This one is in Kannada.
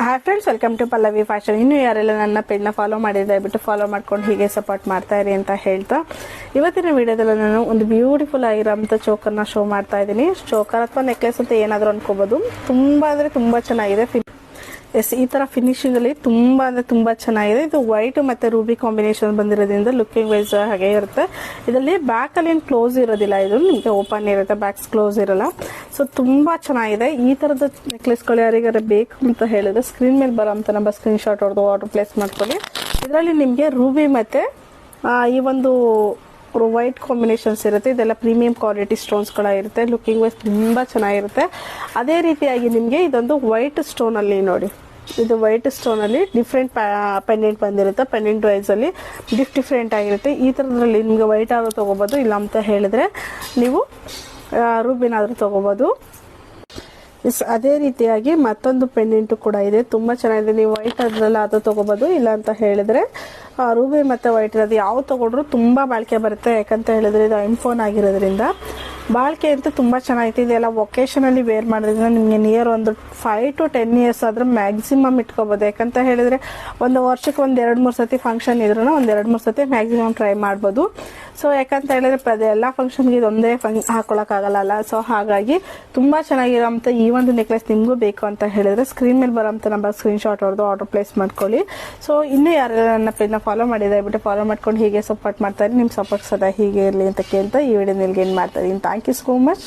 Hi friends, welcome to Pallavi fashion. ಇನ್ನೂ ಯಾರೆಲ್ಲ ನನ್ನ ಪೇಜ್ನ ಫಾಲೋ ಮಾಡಿದ್ರೆ ದಯವಿಟ್ಟು ಫಾಲೋ ಮಾಡ್ಕೊಂಡು ಹೀಗೆ ಸಪೋರ್ಟ್ ಮಾಡ್ತಾ ಇರಿ ಅಂತ ಹೇಳ್ತಾ, ಇವತ್ತಿನ ವಿಡಿಯೋದಲ್ಲಿ ನಾನು ಒಂದು ಬ್ಯೂಟಿಫುಲ್ ಆಗಿರೋಂಥ ಚೋಕರ್ನ ಶೋ ಮಾಡ್ತಾ ಇದ್ದೀನಿ. ಚೋಕರ್ ಅಥವಾ ನೆಕ್ಲೆಸ್ ಅಂತ ಏನಾದರೂ ಅನ್ಕೋಬಹುದು. ತುಂಬಾ ಅಂದರೆ ತುಂಬ ಚೆನ್ನಾಗಿದೆ. ಎಸ್, ಈ ತರ ಫಿನಿಶಿಂಗ್ ಅಲ್ಲಿ ತುಂಬಾ ಅಂದ್ರೆ ತುಂಬಾ ಚೆನ್ನಾಗಿದೆ. ಇದು ವೈಟ್ ಮತ್ತೆ ರೂಬಿ ಕಾಂಬಿನೇಷನ್ ಬಂದಿರೋದ್ರಿಂದ ಲುಕಿಂಗ್ ವೈಸ್ ಹಾಗೆ ಇರುತ್ತೆ. ಇದರಲ್ಲಿ ಬ್ಯಾಕ್ ಅಲ್ಲಿ ಏನು ಕ್ಲೋಸ್ ಇರೋದಿಲ್ಲ, ಇದು ನಿಮಗೆ ಓಪನ್ ಇರುತ್ತೆ, ಬ್ಯಾಕ್ಸ್ ಕ್ಲೋಸ್ ಇರಲ್ಲ. ಸೊ ತುಂಬಾ ಚೆನ್ನಾಗಿದೆ. ಈ ತರದ ನೆಕ್ಲೆಸ್ಗಳು ಯಾರಿಗಾರ ಬೇಕು ಅಂತ ಹೇಳಿದ್ರೆ ಸ್ಕ್ರೀನ್ ಮೇಲೆ ಬರೋಂಥ ನಂಬರ್ ಸ್ಕ್ರೀನ್ ಶಾಟ್ ಹೊಡೆದು ಆರ್ಡರ್ ಪ್ಲೇಸ್ ಮಾಡ್ಕೊಳ್ಳಿ. ಇದರಲ್ಲಿ ನಿಮಗೆ ರೂಬಿ ಮತ್ತೆ ಈ ಒಂದು ವೈಟ್ ಕಾಂಬಿನೇಷನ್ಸ್ ಇರುತ್ತೆ. ಇದೆಲ್ಲ ಪ್ರೀಮಿಯಂ ಕ್ವಾಲಿಟಿ ಸ್ಟೋನ್ಸ್ ಗಳಿರುತ್ತೆ. ಲುಕಿಂಗ್ ವೈಸ್ ತುಂಬಾ ಚೆನ್ನಾಗಿರುತ್ತೆ. ಅದೇ ರೀತಿಯಾಗಿ ನಿಮಗೆ ಇದೊಂದು ವೈಟ್ ಸ್ಟೋನ್ ಅಲ್ಲಿ ನೋಡಿ, ಇದು ವೈಟ್ ಸ್ಟೋನ್ ಅಲ್ಲಿ ಡಿಫ್ರೆಂಟ್ ಪೆಂಡೆಂಟ್ ಬಂದಿರುತ್ತೆ. ಪೆಂಡೆಂಟ್ ವೈಸ್ ಅಲ್ಲಿ ಡಿಫ್ರೆಂಟ್ ಆಗಿರುತ್ತೆ. ಈ ತರದ್ರಲ್ಲಿ ನಿಮ್ಗೆ ವೈಟ್ ಆದ್ರೂ ತಗೋಬಹುದು, ಇಲ್ಲ ಅಂತ ಹೇಳಿದ್ರೆ ನೀವು ರೂಬಿನ್ ಆದ್ರೂ ತಗೋಬಹುದು. ಅದೇ ರೀತಿಯಾಗಿ ಮತ್ತೊಂದು ಪೆಂಡೆಂಟ್ ಕೂಡ ಇದೆ, ತುಂಬಾ ಚೆನ್ನಾಗಿದೆ. ನೀವು ವೈಟ್ ಅದ್ರಲ್ಲ ಅದು ತಗೋಬಹುದು, ಇಲ್ಲ ಅಂತ ಹೇಳಿದ್ರೆ ರೂಬಿ ಮತ್ತೆ ವೈಟ್ ಇರೋದು ಯಾವ ತಗೊಂಡ್ರು ತುಂಬಾ ಬಾಳಿಕೆ ಬರುತ್ತೆ. ಯಾಕಂತ ಹೇಳಿದ್ರೆ ಇದು ಐಫೋನ್ ಆಗಿರೋದ್ರಿಂದ ಬಾಳಿಕೆ ಅಂತೂ ತುಂಬಾ ಚೆನ್ನಾಗಿದೆ. ಇದೆಲ್ಲ ಒಕೇಶನ್ ಅಲ್ಲಿ ವೇರ್ ಮಾಡೋದ್ರಿಂದ ನಿಮ್ಗೆ ನಿಯರ್ ಒಂದು 5 to 10 years ಆದ್ರೆ ಮ್ಯಾಕ್ಸಿಮಮ್ ಇಟ್ಕೋಬಹುದು. ಯಾಕಂತ ಹೇಳಿದ್ರೆ ಒಂದು ವರ್ಷಕ್ಕೆ ಒಂದ್ 2-3 ಸತಿ ಫಂಕ್ಷನ್ ಇದ್ರು ಒಂದ್ 2-3 ಸತಿ ಮ್ಯಾಕ್ಸಿಮಮ್ ಟ್ರೈ ಮಾಡ್ಬೋದು. ಸೊ ಯಾಕಂತ ಹೇಳಿದ್ರೆ ಎಲ್ಲಾ ಫಂಕ್ಷನ್ಗೆ ಇದೊಂದೇ ಹಾಕೊಳಕ್ ಆಗಲ್ಲ. ಸೊ ಹಾಗಾಗಿ ತುಂಬಾ ಚೆನ್ನಾಗಿರೋಂಥ ಈ ಒಂದು ನೆಕ್ಲೆಸ್ ನಿಮ್ಗೂ ಬೇಕು ಅಂತ ಹೇಳಿದ್ರೆ ಸ್ಕ್ರೀನ್ ಮೇಲೆ ಬರೋಂಥ ನಂಬರ್ ಸ್ಕ್ರೀನ್ ಶಾಟ್ ಹೊಡೆದು ಆರ್ಡರ್ ಪ್ಲೇಸ್ ಮಾಡ್ಕೊಳ್ಳಿ. ಸೊ ಇನ್ನೂ ಯಾರೆಲ್ಲ ನನ್ನ ಪೇಜ್ನ ಫಾಲೋ ಮಾಡಿದ್ರೆ ಬಿಟ್ಟು ಫಾಲೋ ಮಾಡ್ಕೊಂಡು ಹೀಗೆ ಸಪೋರ್ಟ್ ಮಾಡ್ತಾರೆ. ನಿಮ್ ಸಪೋರ್ಟ್ ಸದಾ ಹೀಗೆ ಇರಲಿ ಅಂತ ಕೇಳ್ತಾ ಈ ವಿಡಿಯೋ ನಿಲ್ಗೆ ಏನ್ ಮಾಡ್ತಾ ಇದೀನಿ. Thank you so much.